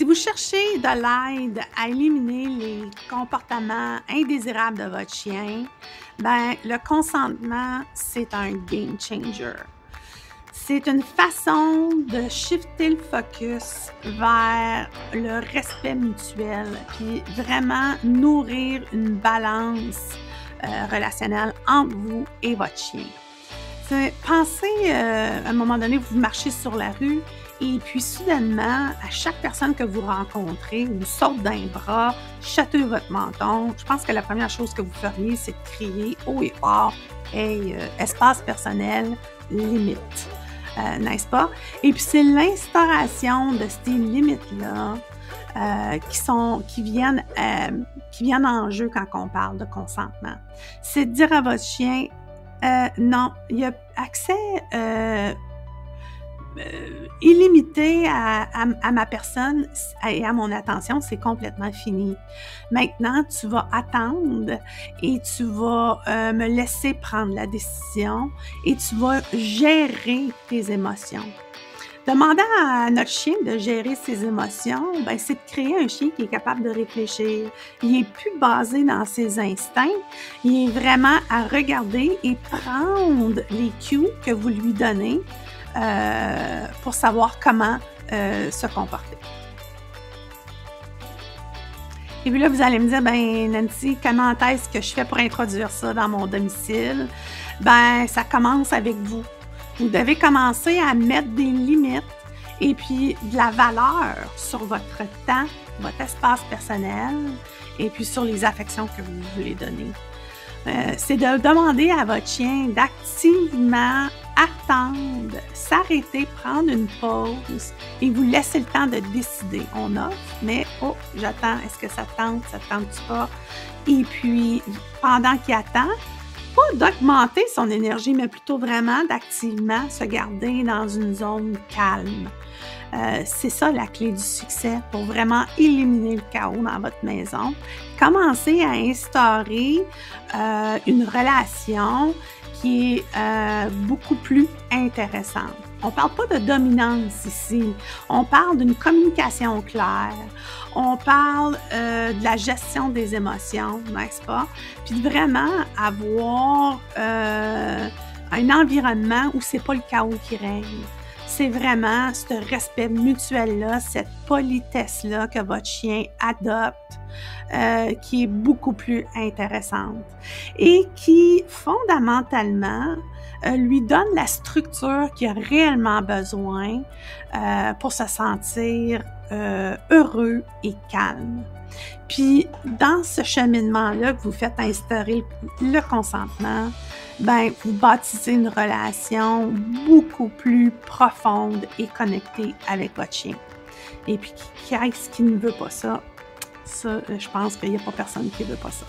Si vous cherchez de l'aide à éliminer les comportements indésirables de votre chien, ben le consentement, c'est un game changer. C'est une façon de shifter le focus vers le respect mutuel, puis vraiment nourrir une balance relationnelle entre vous et votre chien. Pensez, à un moment donné, vous marchez sur la rue et puis soudainement, à chaque personne que vous rencontrez, vous saute d'un bras, chatouille votre menton. Je pense que la première chose que vous feriez, c'est de crier haut et fort « Hey, espace personnel, limite ». N'est-ce pas? Et puis c'est l'instauration de ces limites-là qui viennent en jeu quand on parle de consentement. C'est de dire à votre chien non, il y a accès illimité à ma personne et à mon attention, c'est complètement fini. Maintenant, tu vas attendre et tu vas me laisser prendre la décision et tu vas gérer tes émotions. Demandant à notre chien de gérer ses émotions, ben, c'est de créer un chien qui est capable de réfléchir. Il n'est plus basé dans ses instincts, il est vraiment à regarder et prendre les cues que vous lui donnez pour savoir comment se comporter. Et puis là, vous allez me dire, ben Nancy, comment est-ce que je fais pour introduire ça dans mon domicile? Ben, ça commence avec vous. Vous devez commencer à mettre des limites et puis de la valeur sur votre temps, votre espace personnel et puis sur les affections que vous voulez donner. C'est de demander à votre chien d'activement attendre, s'arrêter, prendre une pause et vous laisser le temps de décider. On offre, mais oh, j'attends, est-ce que ça tente pas? Et puis, pendant qu'il attend, pas d'augmenter son énergie, mais plutôt vraiment d'activement se garder dans une zone calme. C'est ça la clé du succès pour vraiment éliminer le chaos dans votre maison. Commencez à instaurer une relation qui est beaucoup plus intéressante. On ne parle pas de dominance ici, on parle d'une communication claire, on parle de la gestion des émotions, n'est-ce pas? Puis de vraiment avoir un environnement où c'est pas le chaos qui règne. C'est vraiment ce respect mutuel-là, cette politesse-là que votre chien adopte, qui est beaucoup plus intéressante et qui, fondamentalement, lui donne la structure qu'il a réellement besoin pour se sentir heureux et calme. Puis, dans ce cheminement-là que vous faites instaurer le consentement, ben, vous bâtissez une relation beaucoup plus profonde et connectée avec votre chien. Et puis, qui est-ce qui ne veut pas ça? Ça, je pense qu'il n'y a pas personne qui ne veut pas ça.